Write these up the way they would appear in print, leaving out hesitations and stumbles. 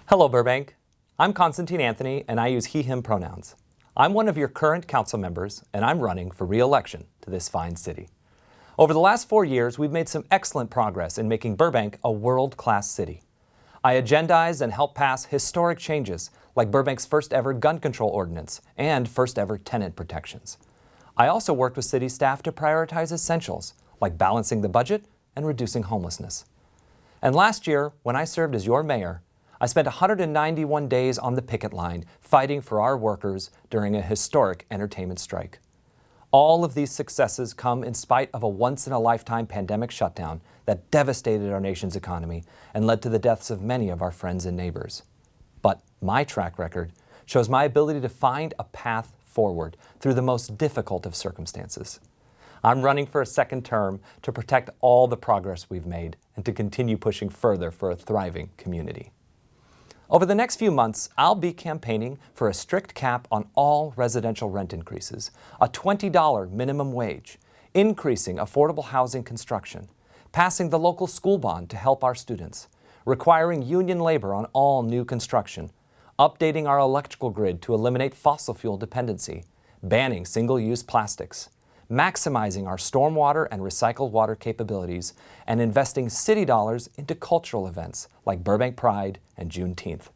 Hello, Burbank. I'm Konstantine Anthony, and I use he, him pronouns. I'm one of your current council members, and I'm running for re-election to this fine city. Over the last 4 years, we've made some excellent progress in making Burbank a world-class city. I agendized and helped pass historic changes, like Burbank's first ever gun control ordinance and first ever tenant protections. I also worked with city staff to prioritize essentials, like balancing the budget and reducing homelessness. And last year, when I served as your mayor, I spent 191 days on the picket line fighting for our workers during a historic entertainment strike. All of these successes come in spite of a once-in-a-lifetime pandemic shutdown that devastated our nation's economy and led to the deaths of many of our friends and neighbors. But my track record shows my ability to find a path forward through the most difficult of circumstances. I'm running for a second term to protect all the progress we've made and to continue pushing further for a thriving community. Over the next few months, I'll be campaigning for a strict cap on all residential rent increases, a $20 minimum wage, increasing affordable housing construction, passing the local school bond to help our students, requiring union labor on all new construction, updating our electrical grid to eliminate fossil fuel dependency, banning single-use plastics, maximizing our stormwater and recycled water capabilities, and investing city dollars into cultural events like Burbank Pride and Juneteenth.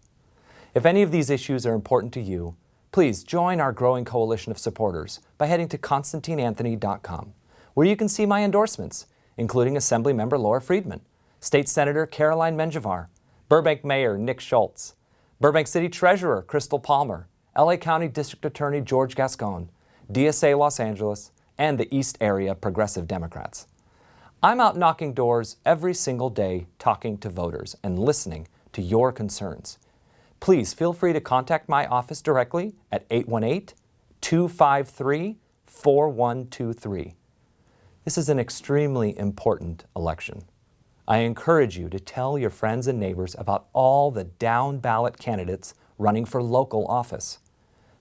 If any of these issues are important to you, please join our growing coalition of supporters by heading to KonstantineAnthony.com, where you can see my endorsements, including Assemblymember Laura Friedman, State Senator Caroline Menjivar, Burbank Mayor Nick Schultz, Burbank City Treasurer Crystal Palmer, LA County District Attorney George Gascon, DSA Los Angeles, and the East Area Progressive Democrats. I'm out knocking doors every single day talking to voters and listening to your concerns. Please feel free to contact my office directly at 818-253-4123. This is an extremely important election. I encourage you to tell your friends and neighbors about all the down-ballot candidates running for local office.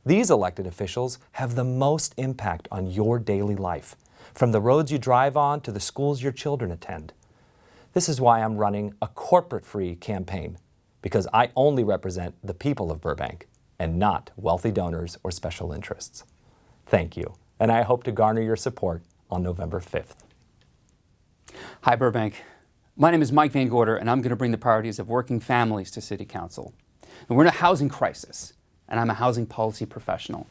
These elected officials have the most impact on your daily life, from the roads you drive on to the schools your children attend. This is why I'm running a corporate-free campaign, because I only represent the people of Burbank and not wealthy donors or special interests. Thank you, and I hope to garner your support on November 5th. Hi, Burbank. My name is Mike Van Gorder, and I'm going to bring the priorities of working families to City Council. And we're in a housing crisis, and I'm a housing policy professional.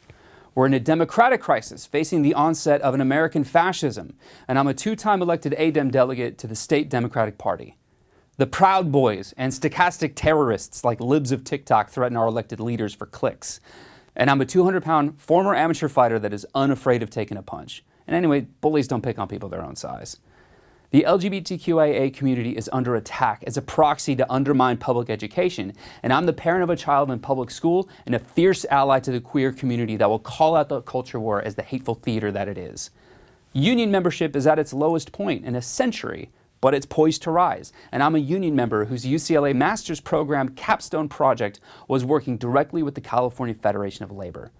We're in a democratic crisis facing the onset of an American fascism, and I'm a two-time elected ADEM delegate to the state Democratic Party. The Proud Boys and stochastic terrorists like libs of TikTok threaten our elected leaders for clicks. And I'm a 200-pound former amateur fighter that is unafraid of taking a punch. And anyway, bullies don't pick on people their own size. The LGBTQIA community is under attack as a proxy to undermine public education, and I'm the parent of a child in public school and a fierce ally to the queer community that will call out the culture war as the hateful theater that it is. Union membership is at its lowest point in a century, but it's poised to rise, and I'm a union member whose UCLA master's program capstone project was working directly with the California Federation of Labor.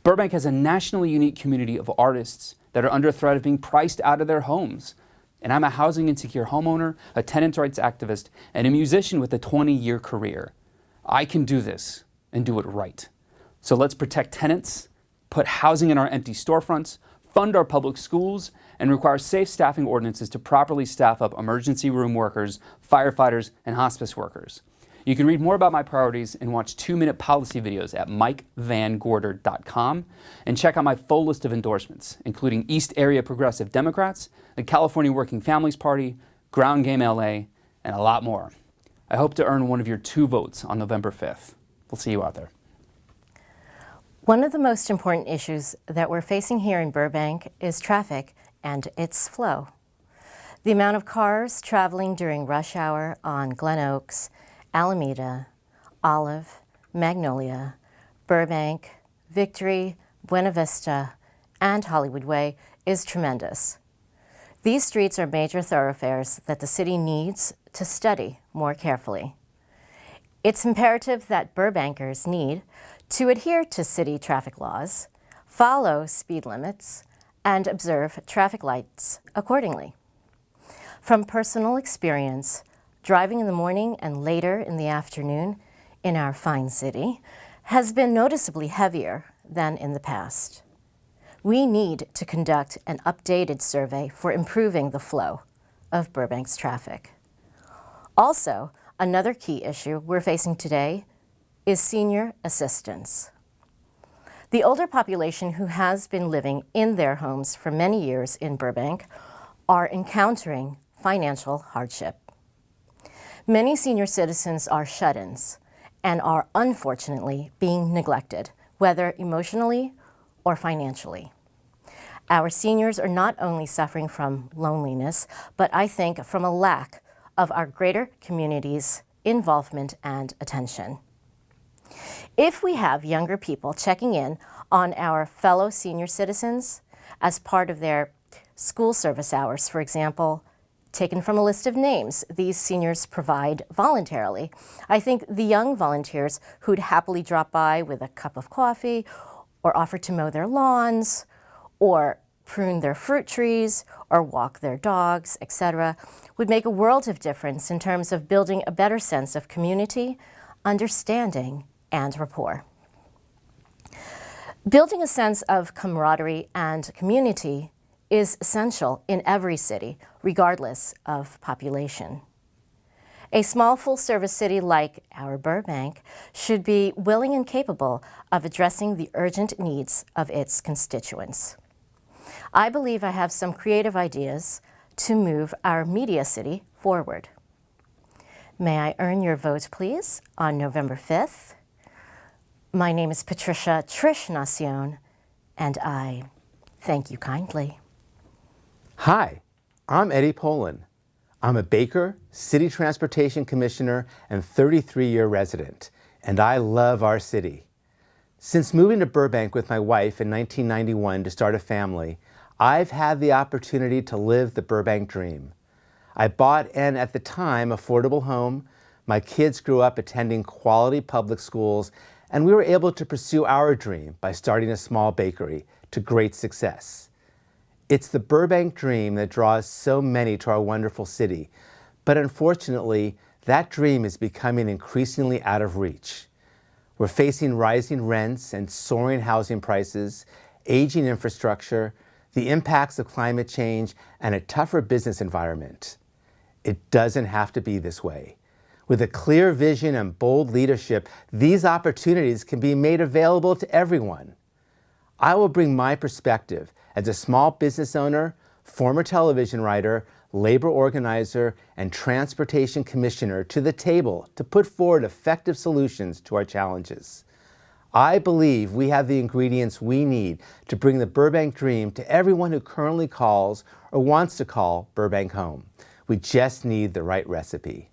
Burbank has a nationally unique community of artists that are under threat of being priced out of their homes. And I'm a housing insecure homeowner, a tenants' rights activist, and a musician with a 20-year career. I can do this and do it right. So let's protect tenants, put housing in our empty storefronts, fund our public schools, and require safe staffing ordinances to properly staff up emergency room workers, firefighters, and hospice workers. You can read more about my priorities and watch 2-minute policy videos at MikeVanGorder.com and check out my full list of endorsements, including East Area Progressive Democrats, the California Working Families Party, Ground Game LA, and a lot more. I hope to earn one of your 2 votes on November 5th. We'll see you out there. One of the most important issues that we're facing here in Burbank is traffic and its flow. The amount of cars traveling during rush hour on Glen Oaks, Alameda, Olive, Magnolia, Burbank, Victory, Buena Vista, and Hollywood Way is tremendous. These streets are major thoroughfares that the city needs to study more carefully. It's imperative that Burbankers need to adhere to city traffic laws, follow speed limits, and observe traffic lights accordingly. From personal experience, driving in the morning and later in the afternoon in our fine city has been noticeably heavier than in the past. We need to conduct an updated survey for improving the flow of Burbank's traffic. Also, another key issue we're facing today is senior assistance. The older population who has been living in their homes for many years in Burbank are encountering financial hardship. Many senior citizens are shut-ins and are unfortunately being neglected, whether emotionally or financially. Our seniors are not only suffering from loneliness, but I think from a lack of our greater community's involvement and attention. If we have younger people checking in on our fellow senior citizens as part of their school service hours, for example, taken from a list of names these seniors provide voluntarily, I think the young volunteers who'd happily drop by with a cup of coffee or offer to mow their lawns or prune their fruit trees or walk their dogs, etc., would make a world of difference in terms of building a better sense of community, understanding, and rapport. Building a sense of camaraderie and community is essential in every city, regardless of population. A small full-service city like our Burbank should be willing and capable of addressing the urgent needs of its constituents. I believe I have some creative ideas to move our media city forward. May I earn your vote, please, on November 5th? My name is Patricia Trish Nacion, and I thank you kindly. Hi, I'm Eddy Polon. I'm a baker, city transportation commissioner, and 33-year resident, and I love our city. Since moving to Burbank with my wife in 1991 to start a family, I've had the opportunity to live the Burbank dream. I bought an, at the time, affordable home. My kids grew up attending quality public schools, and we were able to pursue our dream by starting a small bakery to great success. It's the Burbank dream that draws so many to our wonderful city, but unfortunately, that dream is becoming increasingly out of reach. We're facing rising rents and soaring housing prices, aging infrastructure, the impacts of climate change, and a tougher business environment. It doesn't have to be this way. With a clear vision and bold leadership, these opportunities can be made available to everyone. I will bring my perspective as a small business owner, former television writer, labor organizer, and transportation commissioner to the table to put forward effective solutions to our challenges. I believe we have the ingredients we need to bring the Burbank dream to everyone who currently calls or wants to call Burbank home. We just need the right recipe.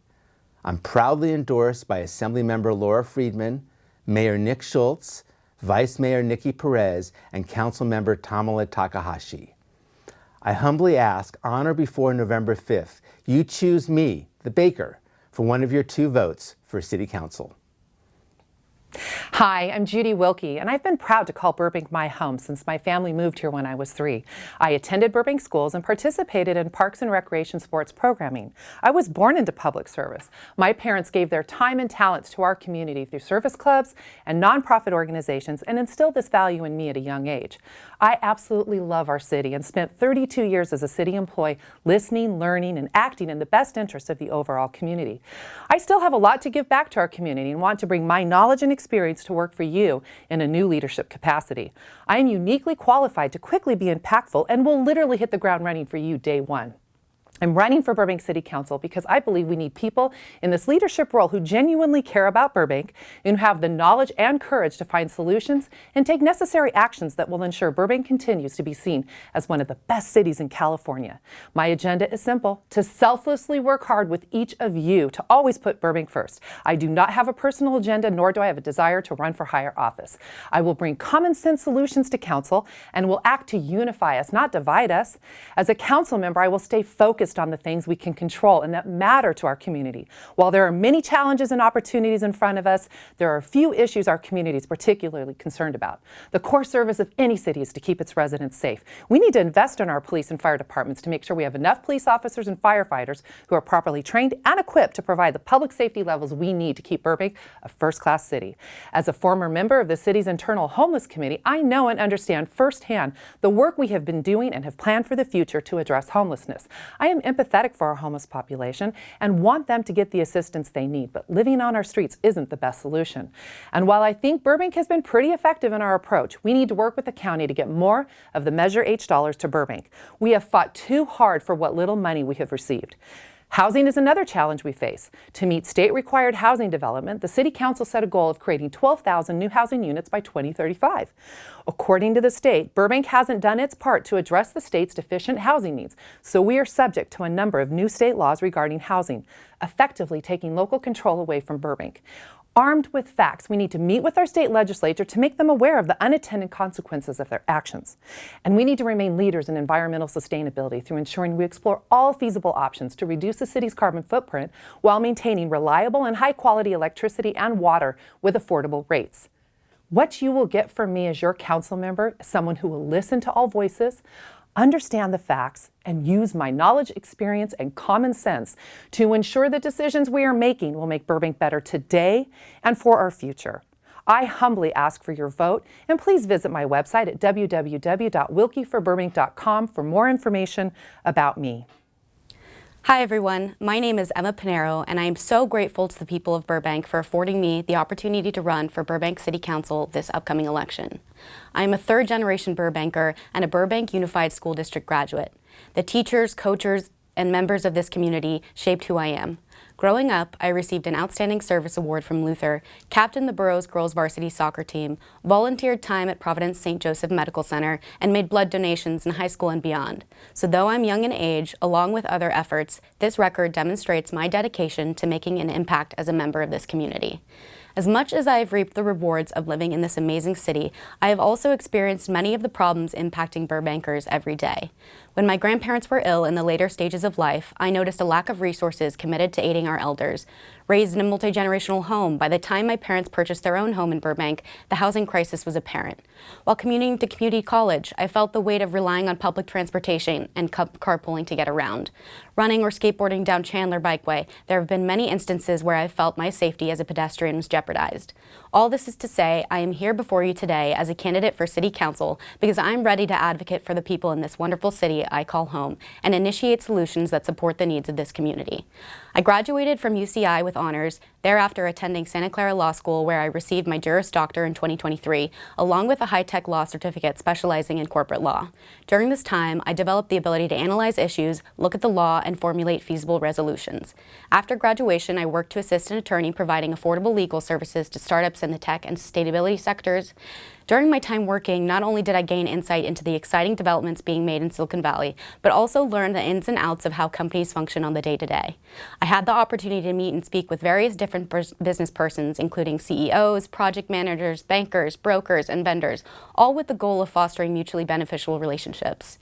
I'm proudly endorsed by Assemblymember Laura Friedman, Mayor Nick Schultz, Vice Mayor Nikki Perez, and Councilmember Tamala Takahashi. I humbly ask, on or before November 5th, you choose me, the baker, for one of your 2 votes for City Council. Hi, I'm Judie Wilke, and I've been proud to call Burbank my home since my family moved here when I was 3. I attended Burbank schools and participated in parks and recreation sports programming. I was born into public service. My parents gave their time and talents to our community through service clubs and nonprofit organizations and instilled this value in me at a young age. I absolutely love our city and spent 32 years as a city employee listening, learning, and acting in the best interest of the overall community. I still have a lot to give back to our community and want to bring my knowledge and experience to work for you in a new leadership capacity. I am uniquely qualified to quickly be impactful and will literally hit the ground running for you day one. I'm running for Burbank City Council because I believe we need people in this leadership role who genuinely care about Burbank and who have the knowledge and courage to find solutions and take necessary actions that will ensure Burbank continues to be seen as one of the best cities in California. My agenda is simple: to selflessly work hard with each of you to always put Burbank first. I do not have a personal agenda, nor do I have a desire to run for higher office. I will bring common sense solutions to council and will act to unify us, not divide us. As a council member, I will stay focused focused on the things we can control and that matter to our community. While there are many challenges and opportunities in front of us, there are a few issues our community is particularly concerned about. The core service of any city is to keep its residents safe. We need to invest in our police and fire departments to make sure we have enough police officers and firefighters who are properly trained and equipped to provide the public safety levels we need to keep Burbank a first-class city. As a former member of the city's internal homeless committee, I know and understand firsthand the work we have been doing and have planned for the future to address homelessness. I am empathetic for our homeless population and want them to get the assistance they need, but living on our streets isn't the best solution. And while I think Burbank has been pretty effective in our approach, we need to work with the county to get more of the Measure H dollars to Burbank. We have fought too hard for what little money we have received. Housing is another challenge we face. To meet state-required housing development, the City Council set a goal of creating 12,000 new housing units by 2035. According to the state, Burbank hasn't done its part to address the state's deficient housing needs, so we are subject to a number of new state laws regarding housing, effectively taking local control away from Burbank. Armed with facts, we need to meet with our state legislature to make them aware of the unintended consequences of their actions. And we need to remain leaders in environmental sustainability through ensuring we explore all feasible options to reduce the city's carbon footprint while maintaining reliable and high-quality electricity and water with affordable rates. What you will get from me as your council member is someone who will listen to all voices, understand the facts, and use my knowledge, experience, and common sense to ensure the decisions we are making will make Burbank better today and for our future. I humbly ask for your vote, and please visit my website at www.wilkeforburbank.com for more information about me. Hi everyone, my name is Emma Pineiro, and I am so grateful to the people of Burbank for affording me the opportunity to run for Burbank City Council this upcoming election. I am a third-generation Burbanker and a Burbank Unified School District graduate. The teachers, coaches, and members of this community shaped who I am. Growing up, I received an Outstanding Service Award from Luther, captained the borough's girls varsity soccer team, volunteered time at Providence St. Joseph Medical Center, and made blood donations in high school and beyond. So though I'm young in age, along with other efforts, this record demonstrates my dedication to making an impact as a member of this community. As much as I have reaped the rewards of living in this amazing city, I have also experienced many of the problems impacting Burbankers every day. When my grandparents were ill in the later stages of life, I noticed a lack of resources committed to aiding our elders. Raised in a multi-generational home, by the time my parents purchased their own home in Burbank, the housing crisis was apparent. While commuting to community college, I felt the weight of relying on public transportation and carpooling to get around. Running or skateboarding down Chandler Bikeway, there have been many instances where I felt my safety as a pedestrian was jeopardized. All this is to say, I am here before you today as a candidate for City Council because I'm ready to advocate for the people in this wonderful city I call home and initiate solutions that support the needs of this community. I graduated from UCI with honors, thereafter attending Santa Clara Law School, where I received my Juris Doctor in 2023, along with a high-tech law certificate specializing in corporate law. During this time, I developed the ability to analyze issues, look at the law, and formulate feasible resolutions. After graduation, I worked to assist an attorney providing affordable legal services to startups in the tech and sustainability sectors. During my time working, not only did I gain insight into the exciting developments being made in Silicon Valley, but also learn the ins and outs of how companies function on the day-to-day. I had the opportunity to meet and speak with various different business persons, including CEOs, project managers, bankers, brokers, and vendors, all with the goal of fostering mutually beneficial relationships.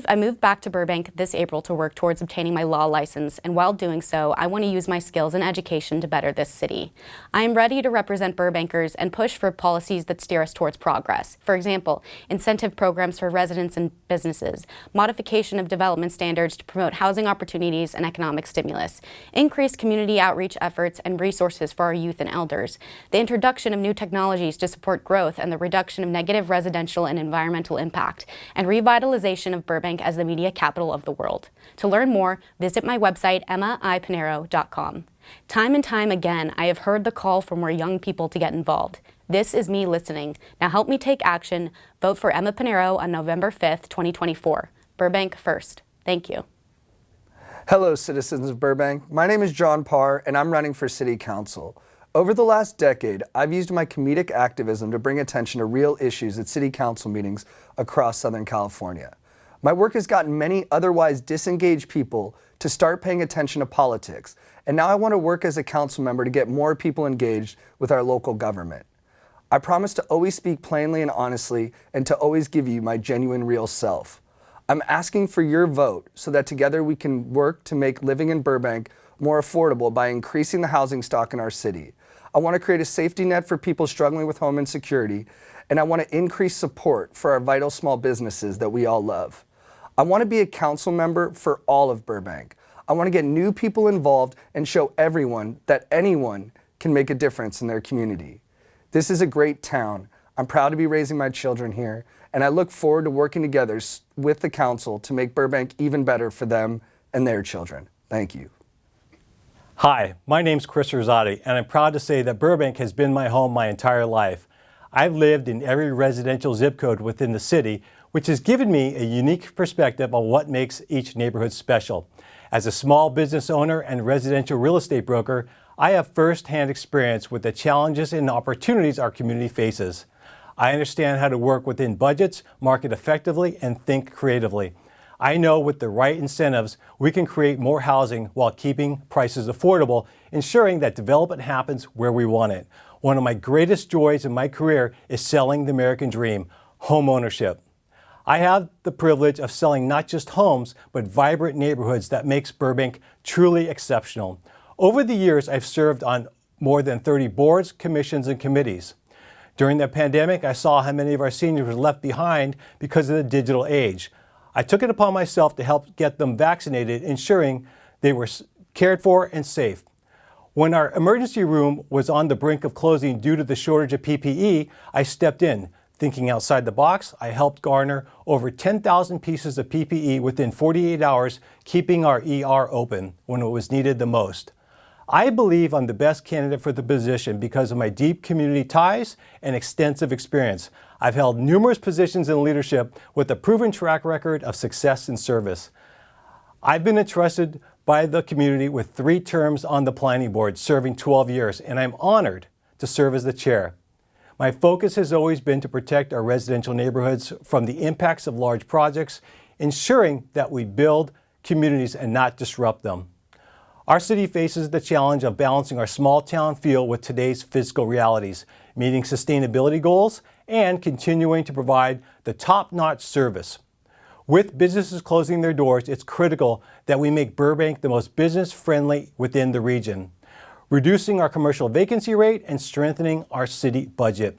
I moved back to Burbank this April to work towards obtaining my law license, and while doing so, I want to use my skills and education to better this city. I am ready to represent Burbankers and push for policies that steer us towards progress. For example, incentive programs for residents and businesses, modification of development standards to promote housing opportunities and economic stimulus, increased community outreach efforts and resources for our youth and elders, the introduction of new technologies to support growth and the reduction of negative residential and environmental impact, and revitalization of Burbank as the media capital of the world. To learn more, visit my website, emmaipineiro.com. Time and time again, I have heard the call for more young people to get involved. This is me listening. Now help me take action. Vote for Emma Pineiro on November 5th, 2024. Burbank first. Thank you. Hello, citizens of Burbank. My name is John Parr, and I'm running for City Council. Over the last decade, I've used my comedic activism to bring attention to real issues at City Council meetings across Southern California. My work has gotten many otherwise disengaged people to start paying attention to politics, and now I want to work as a council member to get more people engaged with our local government. I promise to always speak plainly and honestly and to always give you my genuine real self. I'm asking for your vote so that together we can work to make living in Burbank more affordable by increasing the housing stock in our city. I want to create a safety net for people struggling with home insecurity, and I want to increase support for our vital small businesses that we all love. I want to be a council member for all of Burbank. I want to get new people involved and show everyone that anyone can make a difference in their community. This is a great town. I'm proud to be raising my children here, and I look forward to working together with the council to make Burbank even better for them and their children. Thank you. Hi, my name's Chris Rizzotti, and I'm proud to say that Burbank has been my home my entire life. I've lived in every residential zip code within the city, which has given me a unique perspective on what makes each neighborhood special. As a small business owner and residential real estate broker, I have firsthand experience with the challenges and opportunities our community faces. I understand how to work within budgets, market effectively, and think creatively. I know with the right incentives, we can create more housing while keeping prices affordable, ensuring that development happens where we want it. One of my greatest joys in my career is selling the American dream, home ownership. I have the privilege of selling not just homes, but vibrant neighborhoods that makes Burbank truly exceptional. Over the years, I've served on more than 30 boards, commissions, and committees. During the pandemic, I saw how many of our seniors were left behind because of the digital age. I took it upon myself to help get them vaccinated, ensuring they were cared for and safe. When our emergency room was on the brink of closing due to the shortage of PPE, I stepped in. Thinking outside the box, I helped garner over 10,000 pieces of PPE within 48 hours, keeping our ER open when it was needed the most. I believe I'm the best candidate for the position because of my deep community ties and extensive experience. I've held numerous positions in leadership with a proven track record of success and service. I've been entrusted by the community with 3 terms on the planning board, serving 12 years, and I'm honored to serve as the chair. My focus has always been to protect our residential neighborhoods from the impacts of large projects, ensuring that we build communities and not disrupt them. Our city faces the challenge of balancing our small town feel with today's fiscal realities, meeting sustainability goals, and continuing to provide the top-notch service. With businesses closing their doors, it's critical that we make Burbank the most business-friendly within the region, reducing our commercial vacancy rate and strengthening our city budget.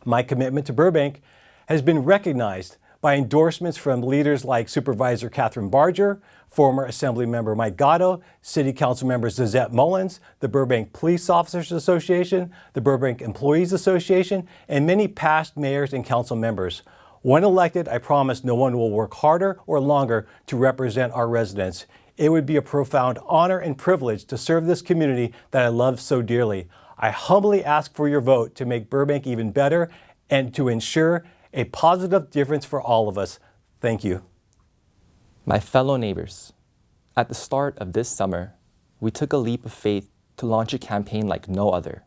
My commitment to Burbank has been recognized by endorsements from leaders like Supervisor Catherine Barger, former Assemblymember Mike Gatto, City Council members Zizette Mullins, the Burbank Police Officers Association, the Burbank Employees Association, and many past mayors and council members. When elected, I promise no one will work harder or longer to represent our residents. It would be a profound honor and privilege to serve this community that I love so dearly. I humbly ask for your vote to make Burbank even better and to ensure a positive difference for all of us. Thank you. My fellow neighbors, at the start of this summer, we took a leap of faith to launch a campaign like no other.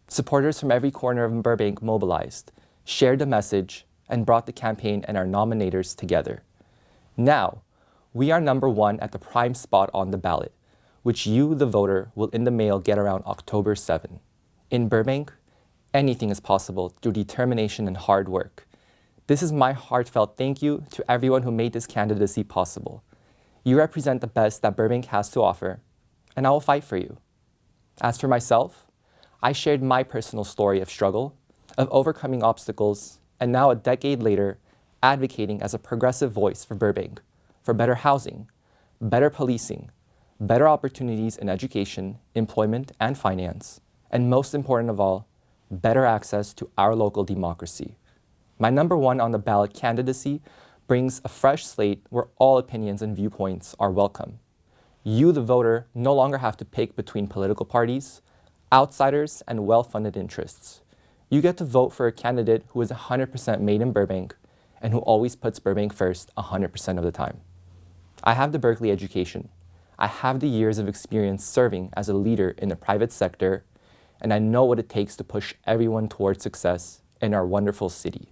Supporters from every corner of Burbank mobilized, shared the message, and brought the campaign and our nominators together. Now, we are number 1 at the prime spot on the ballot, which you, the voter, will in the mail get around October 7. In Burbank, anything is possible through determination and hard work. This is my heartfelt thank you to everyone who made this candidacy possible. You represent the best that Burbank has to offer, and I will fight for you. As for myself, I shared my personal story of struggle, of overcoming obstacles, and now a decade later, advocating as a progressive voice for Burbank, for better housing, better policing, better opportunities in education, employment, and finance, and most important of all, better access to our local democracy. My number 1 on the ballot candidacy brings a fresh slate where all opinions and viewpoints are welcome. You, the voter, no longer have to pick between political parties, outsiders, and well-funded interests. You get to vote for a candidate who is 100% made in Burbank and who always puts Burbank first 100% of the time. I have the Berkeley education. I have the years of experience serving as a leader in the private sector, and I know what it takes to push everyone towards success in our wonderful city.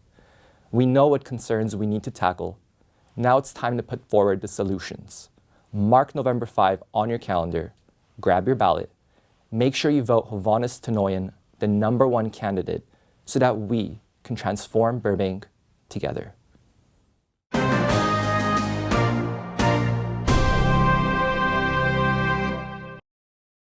We know what concerns we need to tackle. Now it's time to put forward the solutions. Mark November 5 on your calendar, grab your ballot, make sure you vote Hovanes Tonoyan, the number 1 candidate, so that we can transform Burbank together.